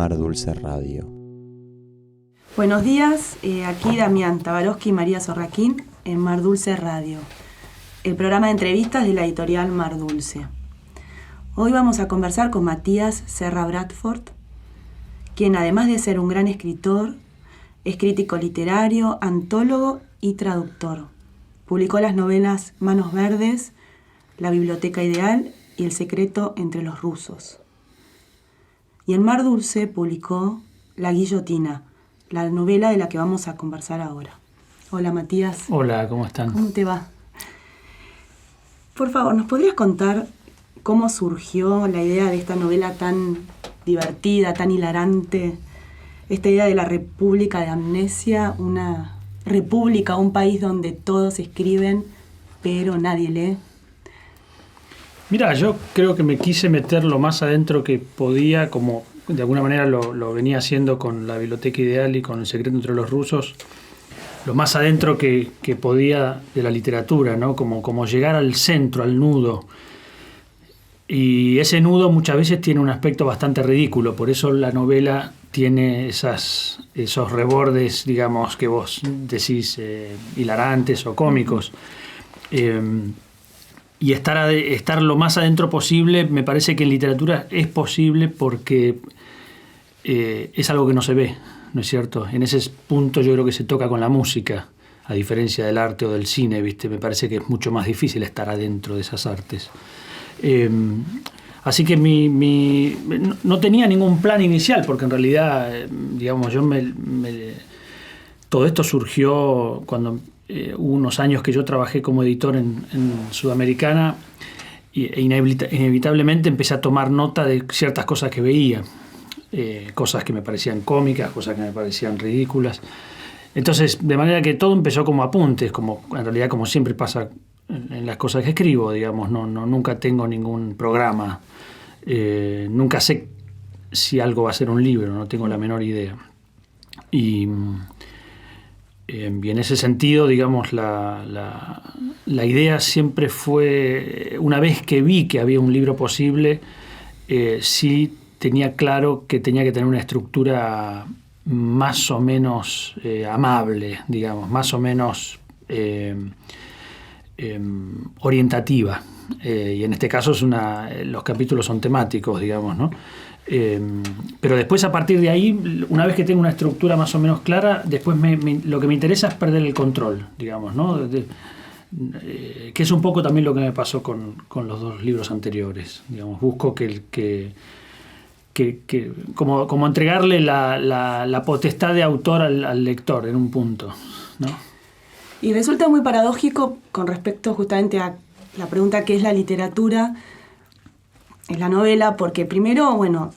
Mar Dulce Radio. Buenos días, aquí Damián Tabarovsky y María Sorraquín en Mar Dulce Radio, el programa de entrevistas de la editorial Mar Dulce. Hoy vamos a conversar con Matías Serra Bradford, quien además de ser un gran escritor, es crítico literario, antólogo y traductor. Publicó las novelas Manos Verdes, La Biblioteca Ideal y El secreto entre los rusos. Y en Mar Dulce publicó La Guillotina, la novela de la que vamos a conversar ahora. Hola, Matías. Hola, ¿cómo están? ¿Cómo te va? Por favor, ¿nos podrías contar cómo surgió la idea de esta novela tan divertida, tan hilarante? Esta idea de la República de Amnesia, una república, un país donde todos escriben, pero nadie lee. Mira, yo creo que me quise meter lo más adentro que podía, como de alguna manera lo venía haciendo con La Biblioteca Ideal y con El secreto entre los rusos, lo más adentro que podía de la literatura, ¿no? Como llegar al centro, al nudo. Y ese nudo muchas veces tiene un aspecto bastante ridículo, por eso la novela tiene esos rebordes, digamos, que vos decís hilarantes o cómicos. Y estar lo más adentro posible, me parece que en literatura es posible porque es algo que no se ve, ¿no es cierto? En ese punto yo creo que se toca con la música, a diferencia del arte o del cine, ¿viste? Me parece que es mucho más difícil estar adentro de esas artes. Así que no tenía ningún plan inicial, porque en realidad, digamos, todo esto surgió cuando hubo unos años que yo trabajé como editor en Sudamericana e inevitablemente empecé a tomar nota de ciertas cosas que veía, cosas que me parecían cómicas, cosas que me parecían ridículas. Entonces, de manera que todo empezó como apuntes, en realidad como siempre pasa en las cosas que escribo, digamos, nunca tengo ningún programa, nunca sé si algo va a ser un libro, no tengo la menor idea. Y en ese sentido, digamos, la idea siempre fue, una vez que vi que había un libro posible, sí tenía claro que tenía que tener una estructura más o menos amable, digamos, más o menos orientativa. Y en este caso los capítulos son temáticos, digamos, ¿no? Pero después, a partir de ahí, una vez que tengo una estructura más o menos clara, después lo que me interesa es perder el control, digamos, ¿no? Que es un poco también lo que me pasó con los dos libros anteriores, digamos. Busco como entregarle la potestad de autor al lector en un punto, ¿no? Y resulta muy paradójico con respecto justamente a la pregunta ¿qué es la literatura? En la novela, porque primero, bueno,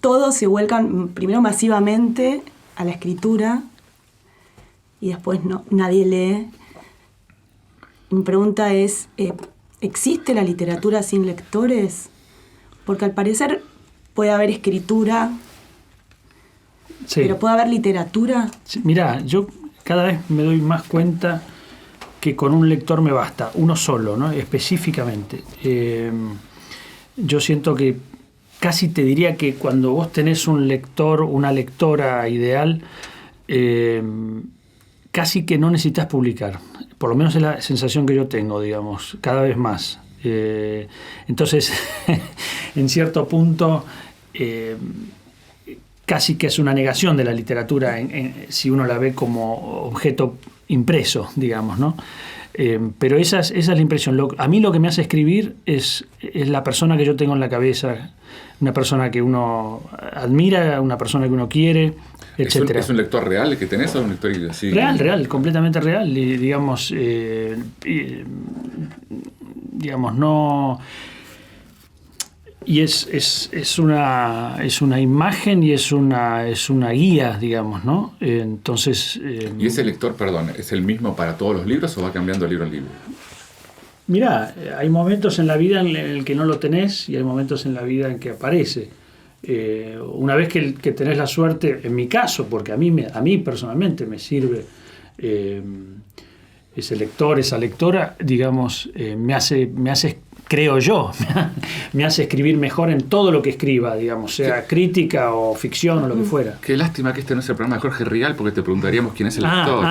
todos se vuelcan primero masivamente a la escritura y después nadie lee. Mi pregunta es, ¿existe la literatura sin lectores? Porque al parecer puede haber escritura, sí, pero ¿puede haber literatura? Sí, mirá, yo cada vez me doy más cuenta que con un lector me basta, uno solo, ¿no? Específicamente. Yo siento que casi te diría que cuando vos tenés un lector, una lectora ideal, casi que no necesitas publicar. Por lo menos es la sensación que yo tengo, digamos, cada vez más. Entonces, en cierto punto, casi que es una negación de la literatura si uno la ve como objeto impreso, digamos, ¿no? Pero esa es la impresión. A mí lo que me hace escribir es la persona que yo tengo en la cabeza, una persona que uno admira, una persona que uno quiere, etc. ¿Es un lector real el que tenés o un lector así? Real, completamente real. Y, digamos, no... Y es una imagen y es una guía, digamos, ¿no? Entonces... ¿Y ese lector, perdón, es el mismo para todos los libros o va cambiando de libro a libro? Mirá, hay momentos en la vida en el que no lo tenés y hay momentos en la vida en que aparece. Una vez que tenés la suerte, en mi caso, porque a mí personalmente me sirve ese lector, esa lectora, digamos, me hace creo yo, me hace escribir mejor en todo lo que escriba, digamos, sea crítica o ficción o lo que fuera. Qué lástima que este no es el programa de Jorge Rial, porque te preguntaríamos quién es el lector.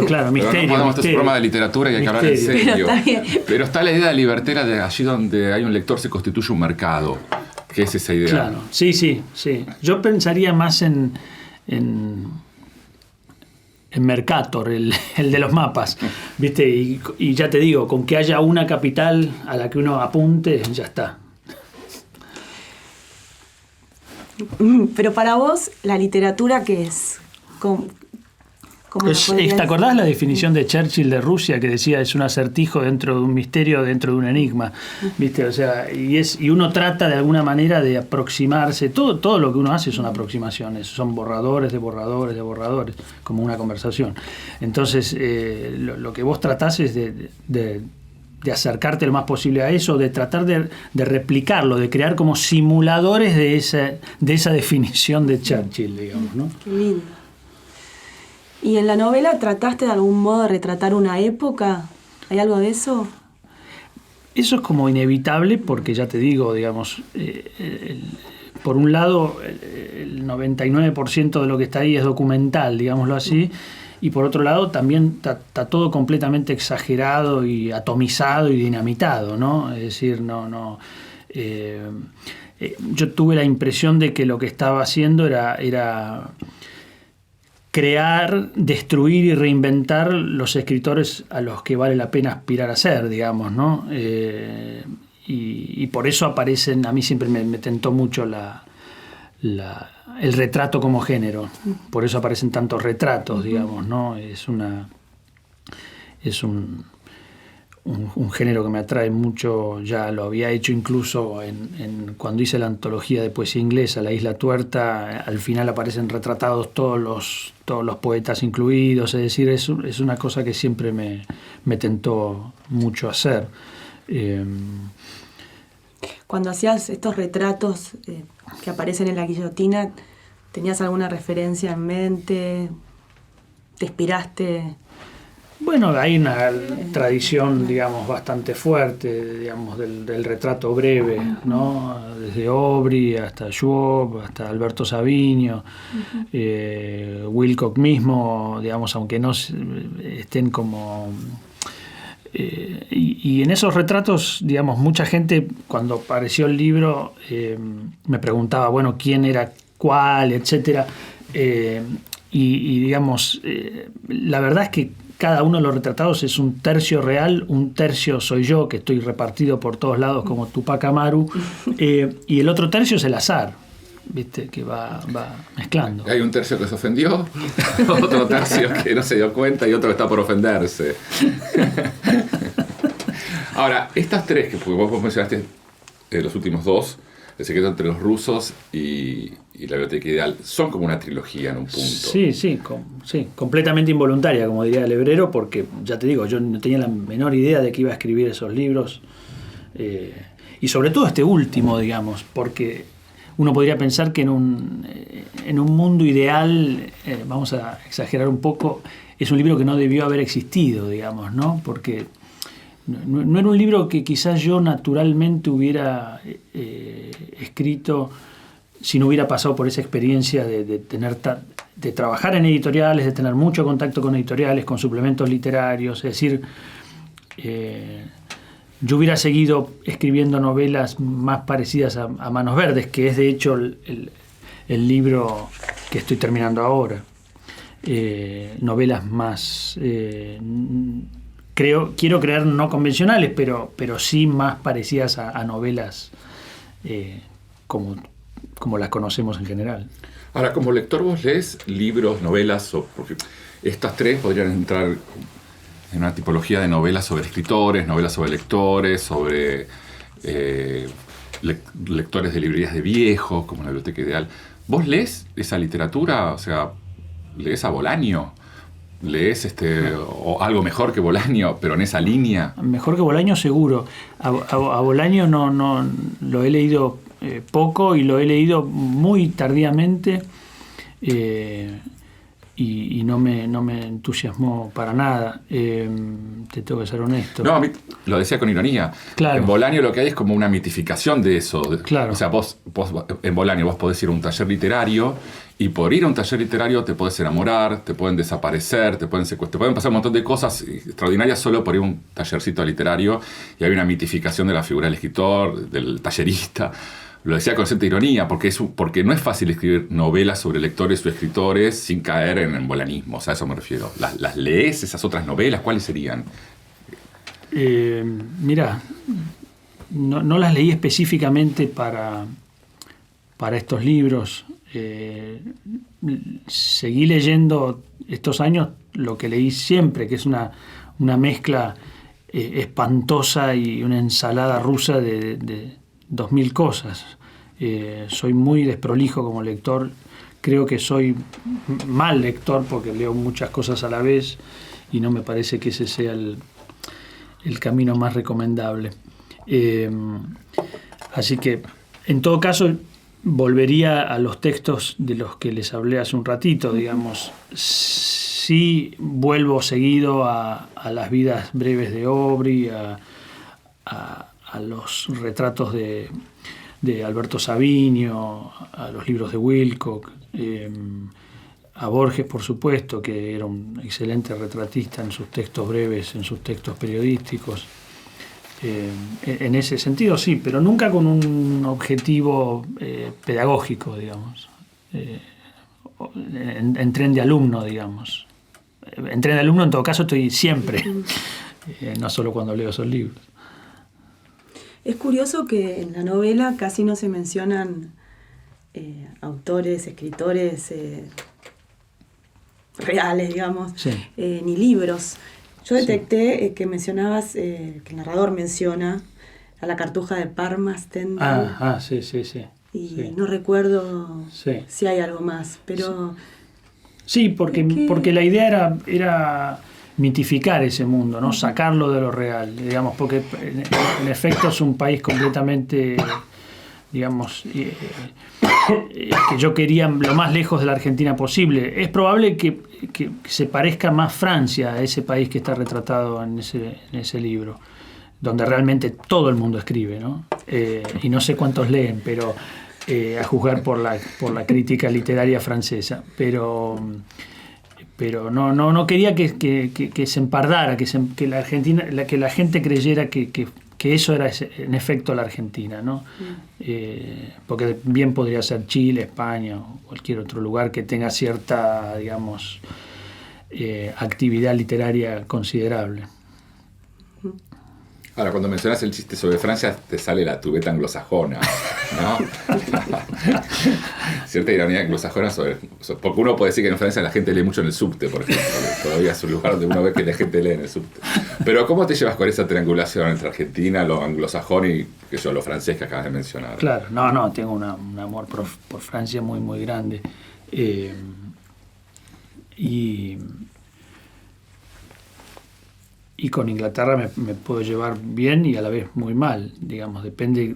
Claro, misterio. No podemos, este es un programa de literatura y hay que hablar en serio. Pero está la idea de libertera de allí donde hay un lector se constituye un mercado. ¿Qué es esa idea? Claro, sí. Yo pensaría más en Mercator, el de los mapas, ¿viste? Y ya te digo, con que haya una capital a la que uno apunte, ya está. Pero para vos, ¿la literatura qué es? ¿Cómo ¿Te acordás la definición de Churchill de Rusia que decía es un acertijo dentro de un misterio, dentro de un enigma? ¿Viste? O sea, y uno trata de alguna manera de aproximarse. Todo lo que uno hace son aproximaciones, son borradores de borradores de borradores, como una conversación. Entonces, lo que vos tratás es de acercarte lo más posible a eso, de tratar de replicarlo, de crear como simuladores de esa definición de Churchill, digamos, ¿no? Qué lindo. ¿Y en la novela trataste de algún modo de retratar una época? ¿Hay algo de eso? Eso es como inevitable porque ya te digo, digamos, por un lado el 99% de lo que está ahí es documental, digámoslo así, y por otro lado también está todo completamente exagerado y atomizado y dinamitado, ¿no? Es decir, yo tuve la impresión de que lo que estaba haciendo era crear, destruir y reinventar los escritores a los que vale la pena aspirar a ser, digamos, ¿no? Y por eso aparecen, a mí siempre me tentó mucho el retrato como género, por eso aparecen tantos retratos, digamos, ¿no? Es un género que me atrae mucho, ya lo había hecho incluso cuando hice la antología de poesía inglesa, La Isla Tuerta, al final aparecen retratados todos los poetas incluidos, es decir, es una cosa que siempre me tentó mucho hacer. Cuando hacías estos retratos que aparecen en la guillotina, ¿tenías alguna referencia en mente? ¿Te inspiraste? Bueno, hay una tradición, digamos, bastante fuerte, digamos, del retrato breve, ¿no? Desde Aubry hasta Schwab, hasta Alberto Savinio, Wilcock mismo, digamos, aunque no estén como... y en esos retratos, digamos, mucha gente, cuando apareció el libro, me preguntaba, bueno, quién era cuál, etcétera, y digamos, la verdad es que cada uno de los retratados es un tercio real, un tercio soy yo, que estoy repartido por todos lados como Tupac Amaru, y el otro tercio es el azar, ¿viste? Que va mezclando. Hay un tercio que se ofendió, otro tercio que no se dio cuenta y otro que está por ofenderse. Ahora, estas tres que vos mencionaste, los últimos dos, El secreto entre los rusos y La biblioteca ideal, son como una trilogía en un punto. Sí, completamente involuntaria, como diría el hebrero, porque ya te digo, yo no tenía la menor idea de que iba a escribir esos libros, y sobre todo este último, digamos, porque uno podría pensar que en un mundo ideal, vamos a exagerar un poco, es un libro que no debió haber existido, digamos, ¿no? Porque no era un libro que quizás yo naturalmente hubiera escrito si no hubiera pasado por esa experiencia de trabajar en editoriales, de tener mucho contacto con editoriales, con suplementos literarios. Es decir, yo hubiera seguido escribiendo novelas más parecidas a Manos Verdes, que es de hecho el libro que estoy terminando ahora. Novelas más... quiero crear no convencionales, pero sí más parecidas a novelas como las conocemos en general. Ahora, como lector, ¿vos lees libros, novelas? Porque estas tres podrían entrar en una tipología de novelas sobre escritores, novelas sobre lectores, sobre lectores de librerías de viejos, como La biblioteca ideal. ¿Vos lees esa literatura? O sea, ¿lees a Bolaño? ¿Lees o algo mejor que Bolaño, pero en esa línea? Mejor que Bolaño seguro. A Bolaño no lo he leído poco y lo he leído muy tardíamente. y no me entusiasmó para nada. Te tengo que ser honesto. No, a mí lo decía con ironía. Claro. En Bolaño lo que hay es como una mitificación de eso. Claro. O sea, vos en Bolaño vos podés ir a un taller literario y por ir a un taller literario te podés enamorar, te pueden desaparecer, te pueden secuestrar, te pueden pasar un montón de cosas extraordinarias solo por ir a un tallercito literario, y hay una mitificación de la figura del escritor, del tallerista. Lo decía con cierta ironía, porque no es fácil escribir novelas sobre lectores o escritores sin caer en bolanismos, a eso me refiero. ¿Las lees, esas otras novelas? ¿Cuáles serían? Mirá, no las leí específicamente para estos libros. Seguí leyendo estos años lo que leí siempre, que es una mezcla espantosa y una ensalada rusa de 2000 cosas. Soy muy desprolijo como lector. Creo que soy mal lector porque leo muchas cosas a la vez y no me parece que ese sea el camino más recomendable. Así que, en todo caso, volvería a los textos de los que les hablé hace un ratito, digamos. Sí vuelvo seguido a las vidas breves de Aubry, a los retratos de Alberto Savinio, a los libros de Wilcock, a Borges, por supuesto, que era un excelente retratista en sus textos breves, en sus textos periodísticos. En ese sentido, sí, pero nunca con un objetivo pedagógico, digamos. En tren de alumno, digamos. En tren de alumno, en todo caso, estoy siempre, no solo cuando leo esos libros. Es curioso que en la novela casi no se mencionan autores, escritores reales, digamos, Sí. Ni libros. Yo detecté que mencionabas, que el narrador menciona a la Cartuja de Parma, Stendhal. Sí. Y Sí. no recuerdo Sí. si hay algo más, pero... Sí, porque la idea era mitificar ese mundo, ¿no? Sacarlo de lo real, digamos, porque en efecto es un país completamente, digamos, que yo quería lo más lejos de la Argentina posible. Es probable que se parezca más Francia a ese país que está retratado en ese libro, donde realmente todo el mundo escribe, ¿no? Y no sé cuántos leen, pero a juzgar por la crítica literaria francesa, pero no quería que se empardara, que la gente creyera que eso era en efecto la Argentina, ¿no? Porque bien podría ser Chile, España o cualquier otro lugar que tenga cierta, digamos, actividad literaria considerable. Ahora, cuando mencionas el chiste sobre Francia, te sale la tubeta anglosajona, ¿no? Cierta ironía anglosajona porque uno puede decir que en Francia la gente lee mucho en el subte, por ejemplo. Todavía es un lugar donde uno ve que la gente lee en el subte. Pero ¿cómo te llevas con esa triangulación entre Argentina, lo anglosajón y lo francés que acabas de mencionar? Claro, no, tengo un amor por Francia muy, muy grande. Y con Inglaterra me puedo llevar bien y a la vez muy mal, digamos, depende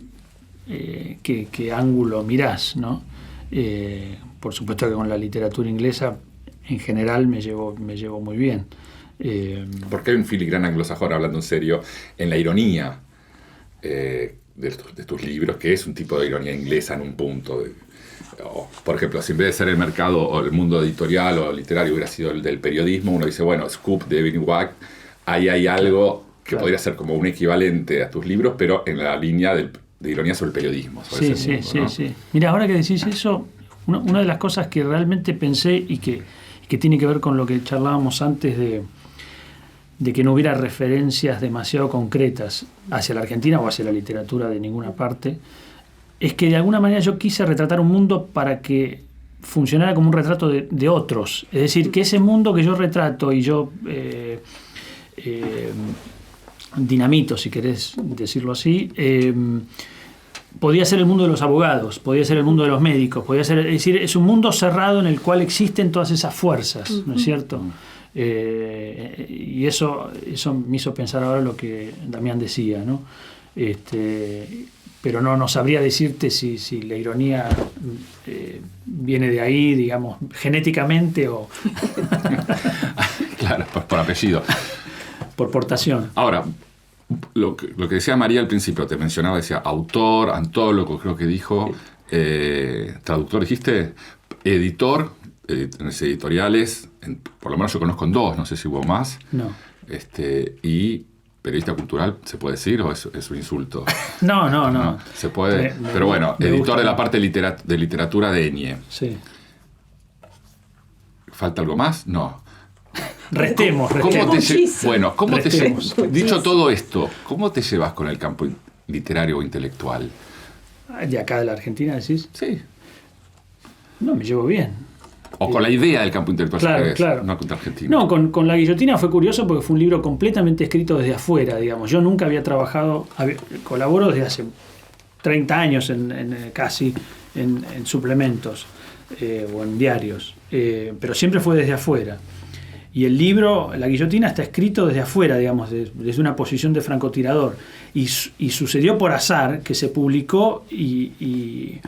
qué ángulo mirás, ¿no? Por supuesto que con la literatura inglesa en general me llevo muy bien. Porque hay un filigrana anglosajón, hablando en serio, en la ironía de tus libros, que es un tipo de ironía inglesa en un punto. Por ejemplo, si en vez de ser el mercado o el mundo editorial o literario hubiera sido el del periodismo, uno dice, bueno, Scoop de Evelyn Waugh, ahí hay algo que podría ser como un equivalente a tus libros, pero en la línea de ironía sobre el periodismo. Sobre Sí. Mira, ahora que decís eso, una de las cosas que realmente pensé y que tiene que ver con lo que charlábamos antes de que no hubiera referencias demasiado concretas hacia la Argentina o hacia la literatura de ninguna parte, es que de alguna manera yo quise retratar un mundo para que funcionara como un retrato de otros. Es decir, que ese mundo que yo retrato y yo dinamito, si querés decirlo así, podía ser el mundo de los abogados, podía ser el mundo de los médicos, es decir, es un mundo cerrado en el cual existen todas esas fuerzas, ¿no es cierto? Y eso me hizo pensar ahora lo que Damián decía, ¿no? Pero no sabría decirte si la ironía viene de ahí, digamos, genéticamente o Claro, por apellido. por portación. Ahora, lo que decía María al principio, te mencionaba, decía autor, antólogo, creo que dijo, traductor, dijiste, editor, editoriales, por lo menos yo conozco en 2, no sé si hubo más. No. Y periodista cultural, ¿se puede decir o es un insulto? No. Se puede, pero bueno, me editor gusta. de la parte de literatura de ENIE. Sí. ¿Falta algo más? No. Restemos. ¿Cómo te Muchísimo. ¿cómo te Restemos. dicho todo esto, ¿cómo te llevas con el campo literario o intelectual? ¿De acá de la Argentina decís? Sí. No, me llevo bien. O con la idea del campo intelectual, Claro, si querés, claro. no contra Argentina. No, con La Guillotina fue curioso porque fue un libro completamente escrito desde afuera, digamos. Yo nunca había trabajado, colaboro desde hace 30 años casi en suplementos o en diarios, pero siempre fue desde afuera. Y el libro, La Guillotina, está escrito desde afuera, digamos, desde una posición de francotirador. Y sucedió por azar que se publicó y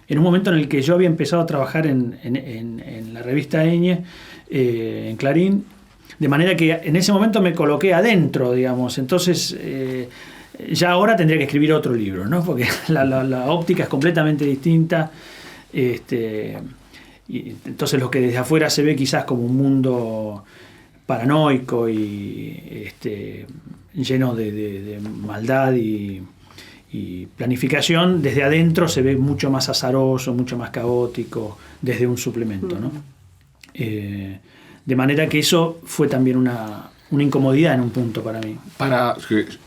en un momento en el que yo había empezado a trabajar en la revista Eñe, en Clarín, de manera que en ese momento me coloqué adentro, digamos. Entonces, ya ahora tendría que escribir otro libro, ¿no? Porque la óptica es completamente distinta. Y entonces lo que desde afuera se ve quizás como un mundo paranoico y lleno de maldad y planificación, desde adentro se ve mucho más azaroso, mucho más caótico, desde un suplemento, ¿no? De manera que eso fue también una incomodidad en un punto para mí.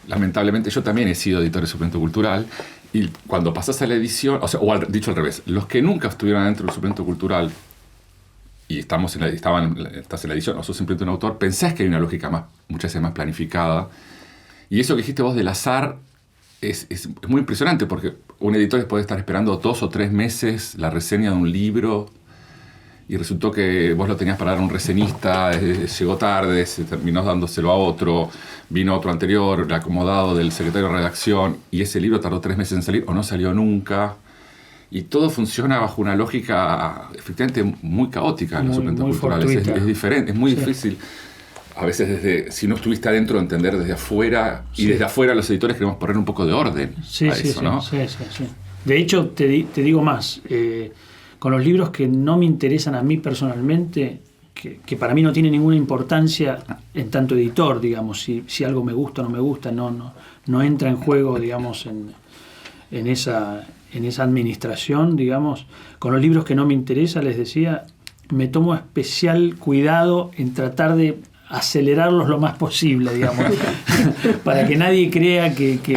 Lamentablemente yo también he sido editor de suplemento cultural, y cuando pasás a la edición, dicho al revés, los que nunca estuvieron dentro del suplemento cultural y estás en la edición o sos simplemente un autor, pensás que hay una lógica muchas veces más planificada, y eso que dijiste vos del azar es muy impresionante, porque un editor puede estar esperando 2 o 3 meses la reseña de un libro, y resultó que vos lo tenías para dar a un reseñista, llegó tarde, se terminó dándoselo a otro, vino otro anterior, el acomodado del secretario de redacción, y ese libro tardó 3 meses en salir o no salió nunca. Y todo funciona bajo una lógica efectivamente muy caótica en los suplementos culturales. Es diferente, es muy difícil. A veces, si no estuviste adentro, entender desde afuera, y desde afuera los editores queremos poner un poco de orden a eso, ¿no? Sí. De hecho, te digo más, con los libros que no me interesan a mí personalmente, que para mí no tiene ninguna importancia en tanto editor, digamos, si algo me gusta o no me gusta, no entra en juego, digamos, en esa administración, digamos. Con los libros que no me interesan, les decía, me tomo especial cuidado en tratar de acelerarlos lo más posible, digamos, para que nadie crea que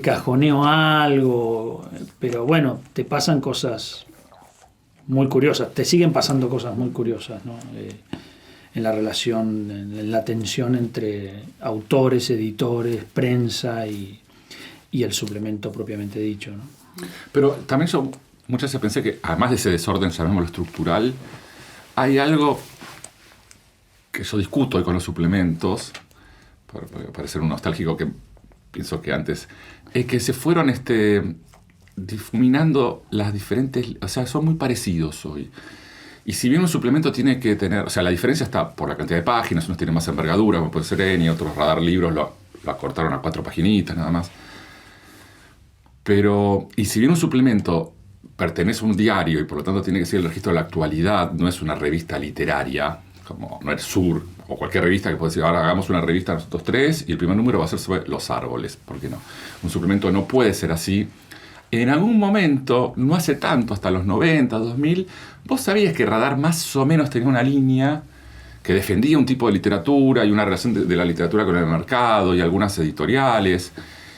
cajoneo algo, pero bueno, te pasan cosas muy curiosas, te siguen pasando cosas muy curiosas, ¿no? En la relación, en la tensión entre autores, editores, prensa y el suplemento propiamente dicho, ¿no? Pero también yo muchas veces pensé que, además de ese desorden, llamémoslo estructural, hay algo que yo discuto hoy con los suplementos, para parecer un nostálgico, que pienso que antes, es que se fueron difuminando las diferentes, o sea, son muy parecidos hoy. Y si bien un suplemento tiene que tener, o sea, la diferencia está por la cantidad de páginas, unos tienen más envergadura, como puede ser Eni, otros Radar Libros lo acortaron a 4 paginitas nada más. Pero, y si bien un suplemento pertenece a un diario y por lo tanto tiene que ser el registro de la actualidad, no es una revista literaria, como no es Sur o cualquier revista que puede decir, ahora hagamos una revista nosotros 3 y el primer número va a ser sobre los árboles. ¿Por qué no? Un suplemento no puede ser así. En algún momento, no hace tanto, hasta los 90, 2000, vos sabías que Radar más o menos tenía una línea que defendía un tipo de literatura y una relación de la literatura con el mercado y algunas editoriales,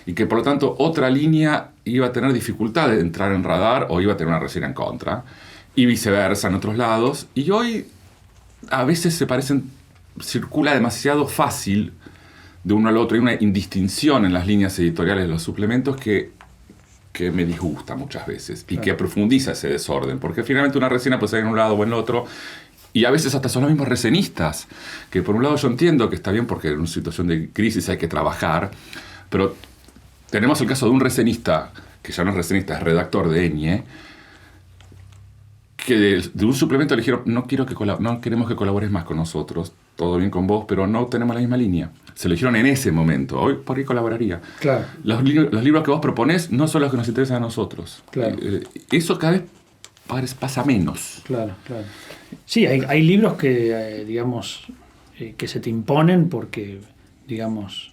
y que por lo tanto otra línea iba a tener dificultad de entrar en Radar o iba a tener una reseña en contra, y viceversa en otros lados. Y hoy a veces circula demasiado fácil de uno al otro, hay una indistinción en las líneas editoriales de los suplementos que me disgusta muchas veces y que profundiza ese desorden, porque finalmente una reseña puede ser en un lado o en el otro, y a veces hasta son los mismos reseñistas, que por un lado yo entiendo que está bien porque en una situación de crisis hay que trabajar, pero tenemos el caso de un reseñista, que ya no es reseñista, es redactor de Eñe, que de un suplemento eligieron, no queremos que colabores más con nosotros, todo bien con vos, pero no tenemos la misma línea. Se lo dijeron en ese momento, hoy por ahí colaboraría. Claro. Los libros que vos proponés no son los que nos interesan a nosotros. Claro. Eso cada vez pasa menos. Claro. Sí, hay libros que, digamos, que se te imponen porque, digamos,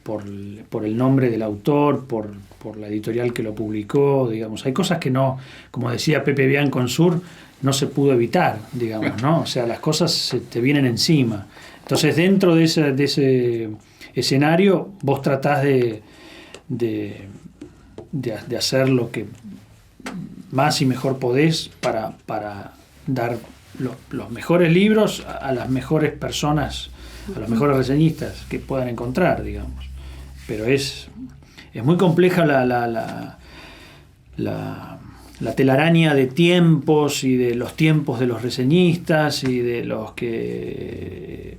por el nombre del autor, por la editorial que lo publicó, digamos. Hay cosas que no, como decía Pepe Bianco en Sur, no se pudo evitar, digamos, ¿no? O sea, las cosas se te vienen encima. Entonces, dentro de ese escenario, vos tratás de hacer lo que más y mejor podés para dar los mejores libros a las mejores personas, a los mejores reseñistas que puedan encontrar, digamos. Pero es muy compleja la telaraña de tiempos y de los tiempos de los reseñistas y de los que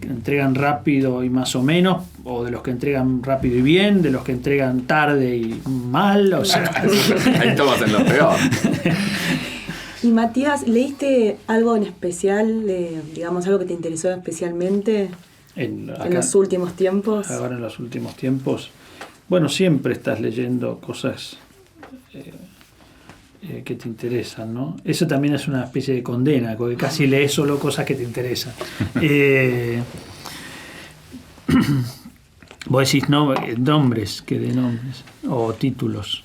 entregan rápido y más o menos, o de los que entregan rápido y bien, de los que entregan tarde y mal, o sea. Ahí estamos en lo peor. Y Matías, ¿leíste algo en especial, digamos, algo que te interesó especialmente en los últimos tiempos? Ahora en los últimos tiempos, bueno, siempre estás leyendo cosas que te interesan, ¿no? Eso también es una especie de condena, porque casi lees solo cosas que te interesan. Vos decís nombres o títulos.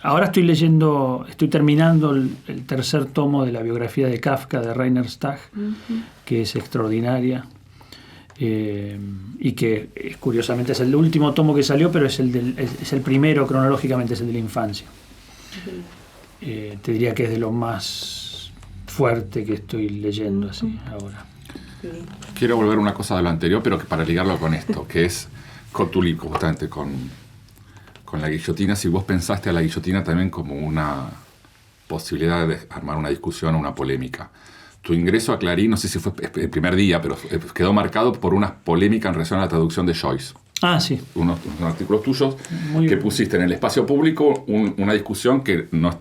Ahora estoy terminando el tercer tomo de la biografía de Kafka de Rainer Stagg, que es extraordinaria. Y que curiosamente es el último tomo que salió, pero es el primero cronológicamente, es el de la infancia. Te diría que es de lo más fuerte que estoy leyendo así ahora. Quiero volver a una cosa de lo anterior, pero que para ligarlo con esto, que es Cthulhu, justamente con la guillotina. Si vos pensaste a la guillotina también como una posibilidad de armar una discusión o una polémica. Tu ingreso a Clarín, no sé si fue el primer día, pero quedó marcado por una polémica en relación a la traducción de Joyce. Ah, sí. Unos artículos tuyos que pusiste en el espacio público, una discusión que no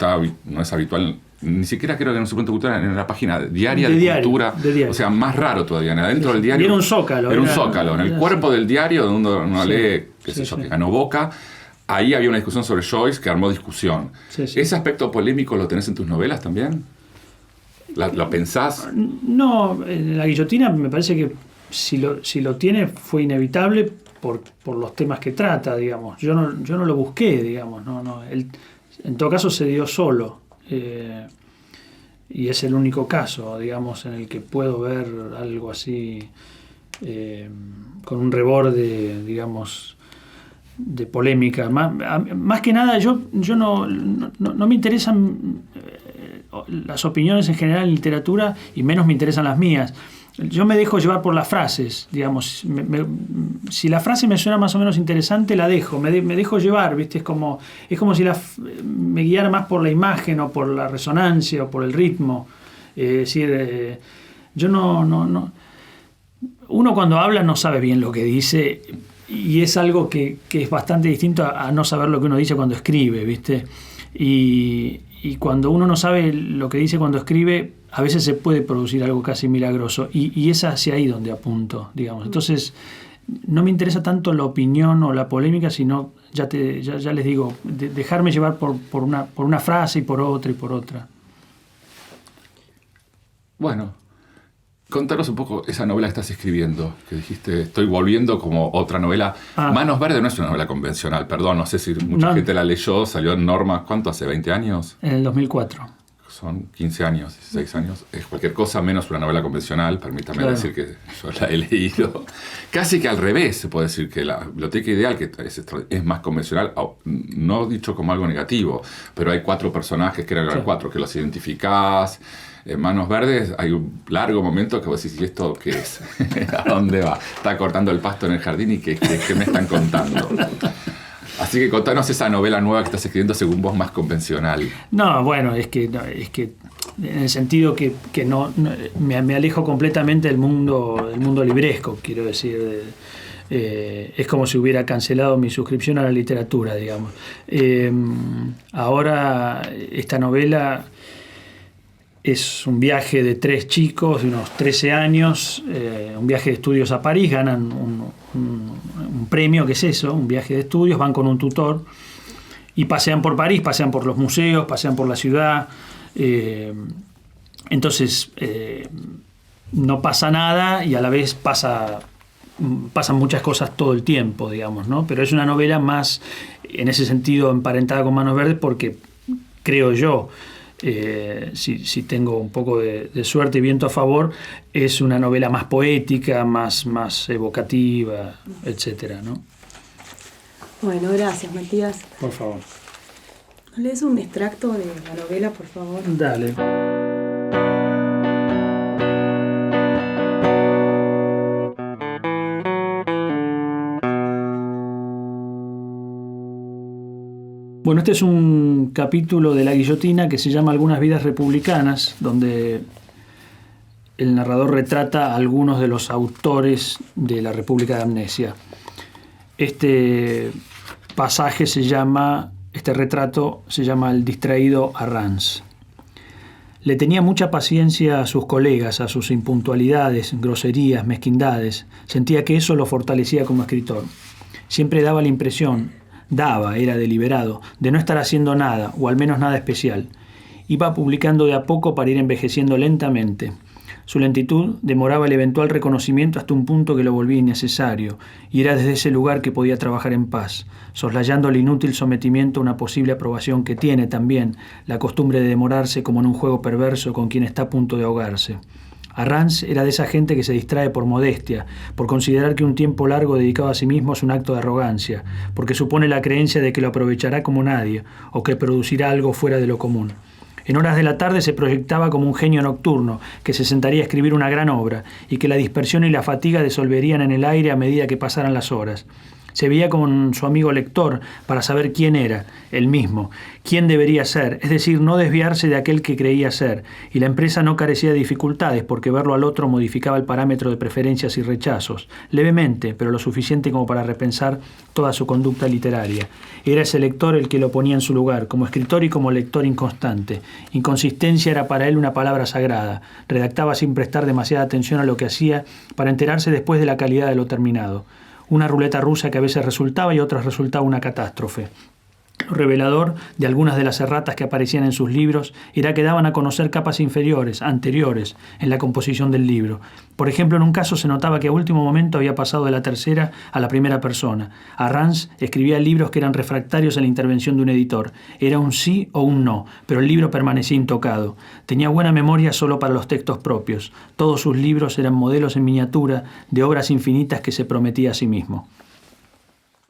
es habitual, ni siquiera creo que en el Suplemento Cultural, en la página diaria de Cultura. O sea, más raro todavía. Adentro del diario. Era un zócalo. Era un zócalo. En el cuerpo del diario, donde uno lee, qué sé yo, que ganó Boca. Ahí había una discusión sobre Joyce que armó discusión. ¿Ese aspecto polémico lo tenés en tus novelas también? ¿Lo pensás? No, en la guillotina me parece que si lo tiene fue inevitable por los temas que trata, digamos. Yo no lo busqué, digamos. En todo caso se dio solo. Y es el único caso, digamos, en el que puedo ver algo así con un reborde, digamos, de polémica. Más que nada, yo no me interesan las opiniones en general en literatura y menos me interesan las mías. Yo me dejo llevar por las frases, digamos. Si la frase me suena más o menos interesante, la dejo. Me dejo llevar, ¿viste? Es como si me guiara más por la imagen o por la resonancia o por el ritmo. Es decir, yo no. Uno cuando habla no sabe bien lo que dice y es algo que es bastante distinto a no saber lo que uno dice cuando escribe, ¿viste? Y cuando uno no sabe lo que dice cuando escribe, a veces se puede producir algo casi milagroso. Y es hacia ahí donde apunto, digamos. Entonces, no me interesa tanto la opinión o la polémica, sino, ya les digo, dejarme llevar por una frase y por otra y por otra. Bueno, contanos un poco esa novela que estás escribiendo, que dijiste, estoy volviendo como otra novela. Manos Verdes no es una novela convencional, perdón, no sé si mucha gente la leyó, salió en Norma, ¿cuánto hace? ¿20 años? En el 2004. Son 15 años, 16 años. Es cualquier cosa menos una novela convencional, permítame decir que yo la he leído. Casi que al revés, se puede decir que la Biblioteca Ideal, que es más convencional, no dicho como algo negativo, pero hay 4 personajes, que eran 4, que los identificás. En Manos Verdes hay un largo momento que vos decís, ¿y esto qué es? ¿A dónde va? Está cortando el pasto en el jardín y ¿qué me están contando? Así que contanos esa novela nueva que estás escribiendo según vos más convencional. No, bueno, es que en el sentido que me alejo completamente del mundo libresco, quiero decir. Es como si hubiera cancelado mi suscripción a la literatura, digamos. Ahora esta novela es un viaje de 3 chicos de unos 13 años, un viaje de estudios a París, ganan un premio, que es eso, un viaje de estudios, van con un tutor y pasean por París, pasean por los museos, pasean por la ciudad. Entonces no pasa nada y a la vez pasan muchas cosas todo el tiempo, digamos, ¿no? Pero es una novela más, en ese sentido, emparentada con Manos Verdes, porque creo yo, si tengo un poco de suerte y viento a favor, es una novela más poética, más evocativa, etcétera, ¿no? Bueno, gracias, Matías. Por favor. ¿No lees un extracto de la novela, por favor? Dale. Bueno, este es un capítulo de La Guillotina que se llama Algunas vidas republicanas, donde el narrador retrata a algunos de los autores de la República de Amnesia. Este retrato se llama El distraído Arranz. Le tenía mucha paciencia a sus colegas, a sus impuntualidades, groserías, mezquindades. Sentía que eso lo fortalecía como escritor. Siempre daba la impresión, era deliberado, de no estar haciendo nada, o al menos nada especial. Iba publicando de a poco para ir envejeciendo lentamente. Su lentitud demoraba el eventual reconocimiento hasta un punto que lo volvía innecesario, y era desde ese lugar que podía trabajar en paz, soslayando el inútil sometimiento a una posible aprobación que tiene también la costumbre de demorarse como en un juego perverso con quien está a punto de ahogarse. Arranz era de esa gente que se distrae por modestia, por considerar que un tiempo largo dedicado a sí mismo es un acto de arrogancia, porque supone la creencia de que lo aprovechará como nadie, o que producirá algo fuera de lo común. En horas de la tarde se proyectaba como un genio nocturno, que se sentaría a escribir una gran obra, y que la dispersión y la fatiga disolverían en el aire a medida que pasaran las horas. Se veía con su amigo lector para saber quién era, él mismo, quién debería ser, es decir, no desviarse de aquel que creía ser, y la empresa no carecía de dificultades porque verlo al otro modificaba el parámetro de preferencias y rechazos, levemente, pero lo suficiente como para repensar toda su conducta literaria. Era ese lector el que lo ponía en su lugar, como escritor y como lector inconstante. Inconsistencia era para él una palabra sagrada, redactaba sin prestar demasiada atención a lo que hacía para enterarse después de la calidad de lo terminado. Una ruleta rusa que a veces resultaba y otras resultaba una catástrofe. Lo revelador de algunas de las erratas que aparecían en sus libros era que daban a conocer capas inferiores, anteriores, en la composición del libro. Por ejemplo, en un caso se notaba que a último momento había pasado de la tercera a la primera persona. Arranz escribía libros que eran refractarios a la intervención de un editor. Era un sí o un no, pero el libro permanecía intocado. Tenía buena memoria solo para los textos propios. Todos sus libros eran modelos en miniatura de obras infinitas que se prometía a sí mismo.